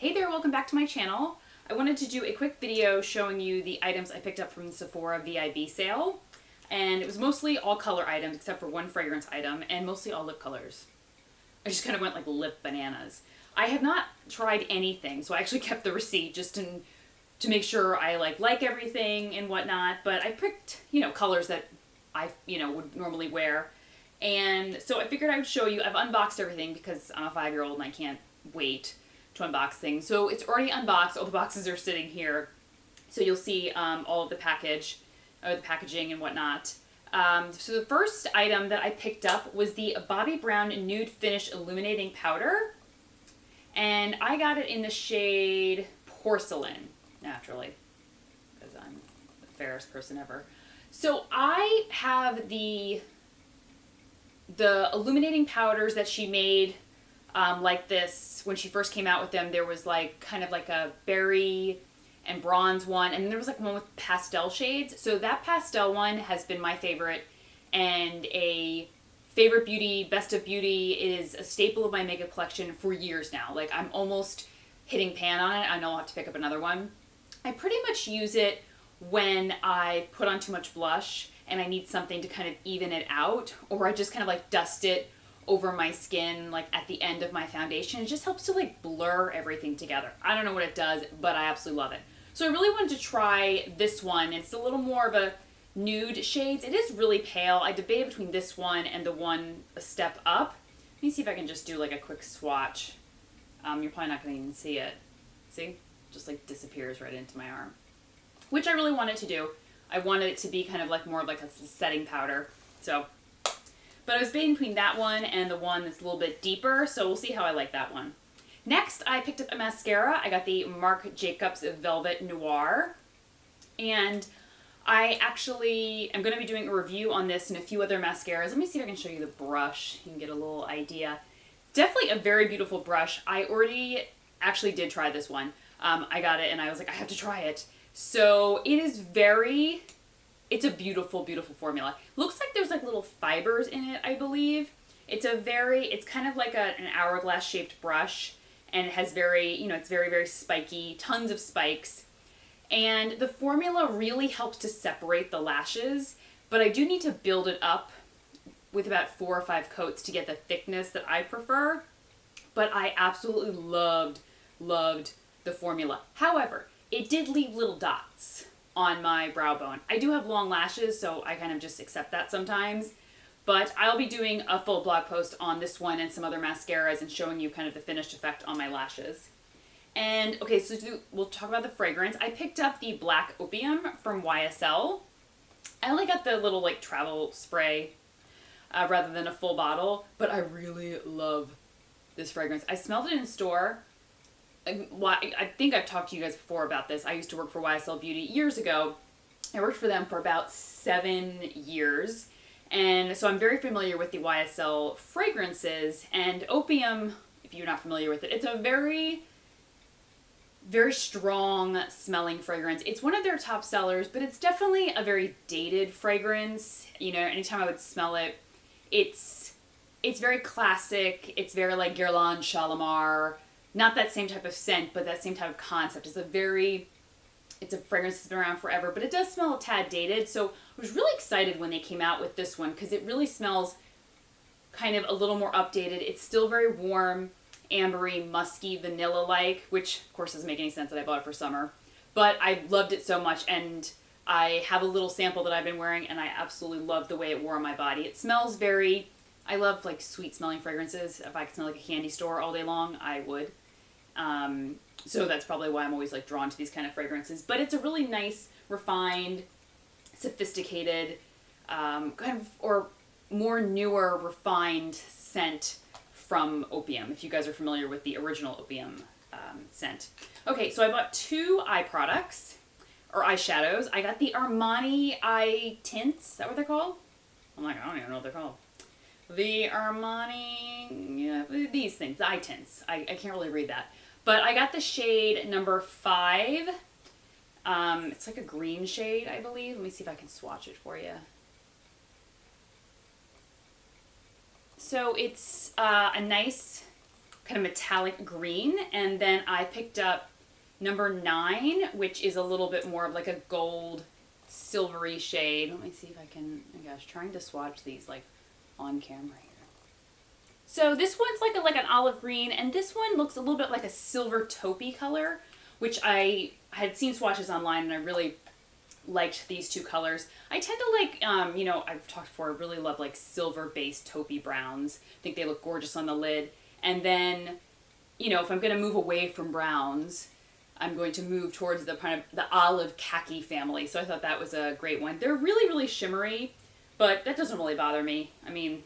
Hey there, welcome back to my channel. I wanted to do a quick video showing you the items I picked up from the Sephora VIB sale. And it was mostly all color items except for one fragrance item and mostly all lip colors. I just kind of went like lip bananas. I have not tried anything, so I actually kept the receipt just to make sure I like everything and whatnot. But I picked, colors that I, would normally wear. And so I figured I would show you. I've unboxed everything because I'm a 5-year-old and I can't wait to unbox things. So it's already unboxed. All the boxes are sitting here. So you'll see all of the packaging and whatnot. So the first item that I picked up was the Bobbi Brown Nude Finish Illuminating Powder. And I got it in the shade Porcelain, naturally, because I'm the fairest person ever. So I have the illuminating powders that she made like this. When she first came out with them, there was kind of like a berry and bronze one, and then there was one with pastel shades. So that pastel one has been my favorite, and a favorite beauty, best of beauty. It is a staple of my makeup collection for years now. I'm almost hitting pan on it. I know I'll have to pick up another one. I pretty much use it when I put on too much blush and I need something to kind of even it out, or I just kind of dust it over my skin at the end of my foundation. It just helps to blur everything together. I don't know what it does, but I absolutely love it. So I really wanted to try this one. It's a little more of a nude shades. It is really pale. I debated between this one and the one a step up. Let me see if I can just do a quick swatch. You're probably not going to even see it. See? Just disappears right into my arm. Which I really wanted to do. I wanted it to be kind of more like a setting powder. But I was debating between that one and the one that's a little bit deeper, so we'll see how I like that one. Next, I picked up a mascara. I got the Marc Jacobs Velvet Noir. And I actually am going to be doing a review on this and a few other mascaras. Let me see if I can show you the brush. You can get a little idea. Definitely a very beautiful brush. I already actually did try this one. I got it and I was like, I have to try it. So it is it's a beautiful, beautiful formula. Looks like there's little fibers in it, I believe. It's kind of like an hourglass shaped brush, and it has it's very, very spiky, tons of spikes. And the formula really helps to separate the lashes, but I do need to build it up with about 4 or 5 coats to get the thickness that I prefer. But I absolutely loved the formula. However, it did leave little dots on my brow bone. I do have long lashes, so I kind of just accept that sometimes. But I'll be doing a full blog post on this one and some other mascaras and showing you kind of the finished effect on my lashes. And okay, so we'll talk about the fragrance. I picked up the Black Opium from YSL. I only got the little travel spray rather than a full bottle, but I really love this fragrance. I smelled it in store. I think I've talked to you guys before about this. I used to work for YSL Beauty years ago. I worked for them for about 7 years. And so I'm very familiar with the YSL fragrances. And Opium, if you're not familiar with it, it's a very, very strong smelling fragrance. It's one of their top sellers, but it's definitely a very dated fragrance. Anytime I would smell it, it's very classic. It's very Guerlain Shalimar. Not that same type of scent, but that same type of concept. It's a fragrance that's been around forever, but it does smell a tad dated. So I was really excited when they came out with this one because it really smells kind of a little more updated. It's still very warm, ambery, musky, vanilla-like, which of course doesn't make any sense that I bought it for summer. But I loved it so much, and I have a little sample that I've been wearing, and I absolutely love the way it wore on my body. It smells I love sweet smelling fragrances. If I could smell a candy store all day long, I would. So that's probably why I'm always drawn to these kind of fragrances. But it's a really nice, refined, sophisticated, kind of, or more newer, refined scent from Opium, if you guys are familiar with the original Opium scent. Okay, so I bought 2 eye products, or eyeshadows. I got the Armani eye tints. Is that what they're called? I don't even know what they're called. The Armani, these things, the eye tints. I can't really read that. But I got the shade number 5. It's a green shade, I believe. Let me see if I can swatch it for you. So it's a nice kind of metallic green. And then I picked up number 9, which is a little bit more of like a gold silvery shade. Let me see if I can, oh gosh, trying to swatch these like on camera here. So this one's like an olive green, and this one looks a little bit like a silver taupey color, which I had seen swatches online, and I really liked these two colors. I tend to like, you know, I've talked before, I really love like silver-based taupey browns. I think they look gorgeous on the lid. And then, you know, if I'm going to move away from browns, I'm going to move towards the kind of the olive khaki family. So I thought that was a great one. They're really, really shimmery, but that doesn't really bother me. I mean,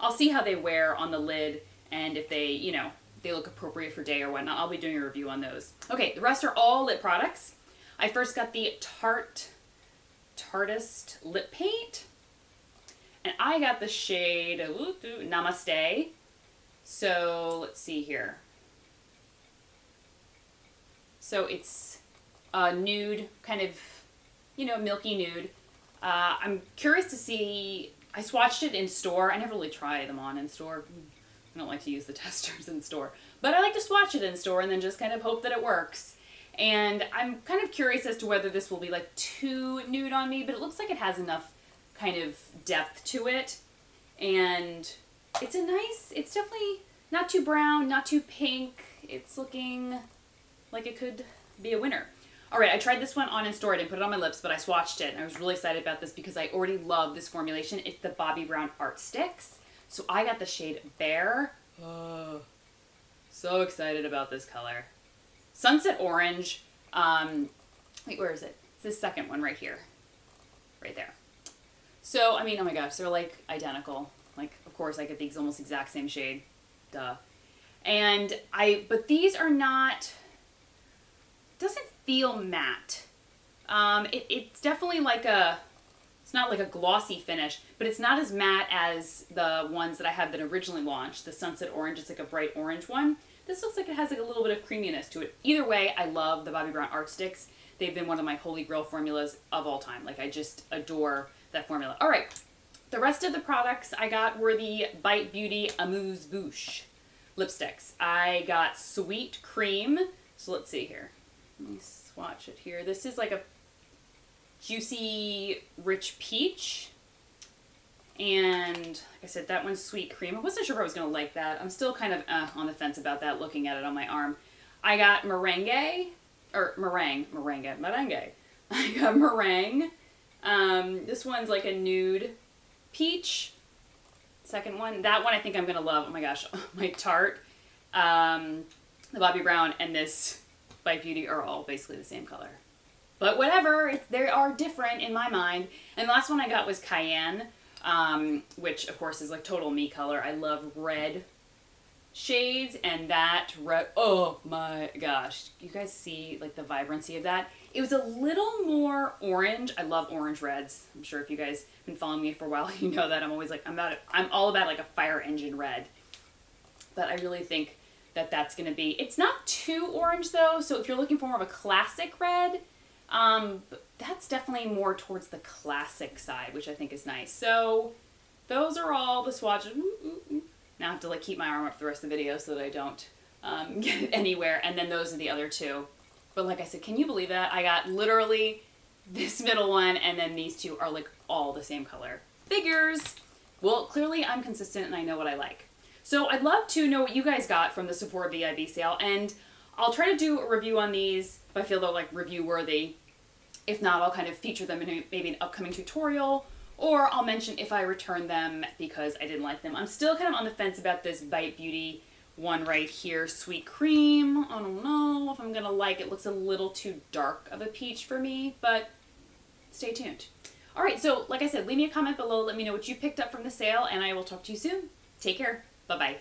I'll see how they wear on the lid, and if they, you know, they look appropriate for day or whatnot. I'll be doing a review on those. Okay, the rest are all lip products. I first got the Tartist lip paint, and I got the shade Namaste. So let's see here. So it's a nude, kind of, you know, milky nude. I'm curious to see, I swatched it in store. I never really try them on in store. I don't like to use the testers in store. But I like to swatch it in store and then just kind of hope that it works. And I'm kind of curious as to whether this will be like too nude on me, but it looks like it has enough kind of depth to it. And it's a nice, it's definitely not too brown, not too pink. It's looking like it could be a winner. All right, I tried this one on in store. I didn't put it on my lips, but I swatched it, and I was really excited about this because I already love this formulation. It's the Bobbi Brown Art Sticks. So I got the shade Bear. Oh, so excited about this color. Sunset Orange. Wait, where is it? It's the second one right here. Right there. So, I mean, oh my gosh, they're like identical. Like, of course, I get these almost exact same shade. Duh. And but these are not, doesn't feel matte. It's definitely like it's not like a glossy finish, but it's not as matte as the ones that I had that originally launched. The Sunset Orange, it's like a bright orange one. This looks like it has like a little bit of creaminess to it. Either way, I love the Bobbi Brown Art Sticks. They've been one of my holy grail formulas of all time. Like, I just adore that formula. All right, the rest of the products I got were the Bite Beauty Amuse Bouche lipsticks. I got Sweet Cream. So let's see here. Let me swatch it here. This is like a juicy, rich peach. And like I said, that one's Sweet Cream. I wasn't sure if I was going to like that. I'm still kind of on the fence about that, looking at it on my arm. I got meringue. I got meringue. This one's like a nude peach. Second one. That one I think I'm going to love. Oh my gosh. My Tarte, the Bobbi Brown, and this Bite Beauty are all basically the same color. But whatever. They are different in my mind. And the last one I got was Cayenne. Which of course is like total me color. I love red shades, and that red, oh my gosh. You guys see like the vibrancy of that? It was a little more orange. I love orange reds. I'm sure if you guys have been following me for a while, you know that I'm always like, I'm all about like a fire engine red. But I really think that that's going to be, it's not too orange though. So if you're looking for more of a classic red, that's definitely more towards the classic side, which I think is nice. So those are all the swatches. Now I have to like keep my arm up for the rest of the video so that I don't get it anywhere. And then those are the other two. But like I said, can you believe that? I got literally this middle one, and then these two are like all the same color. Figures. Well, clearly I'm consistent and I know what I like. So I'd love to know what you guys got from the Sephora VIB sale, and I'll try to do a review on these if I feel they're like review worthy. If not, I'll kind of feature them in maybe an upcoming tutorial, or I'll mention if I return them because I didn't like them. I'm still kind of on the fence about this Bite Beauty one right here, Sweet Cream. I don't know if I'm going to like it. It looks a little too dark of a peach for me, but stay tuned. All right, so like I said, leave me a comment below. Let me know what you picked up from the sale, and I will talk to you soon. Take care. Bye-bye.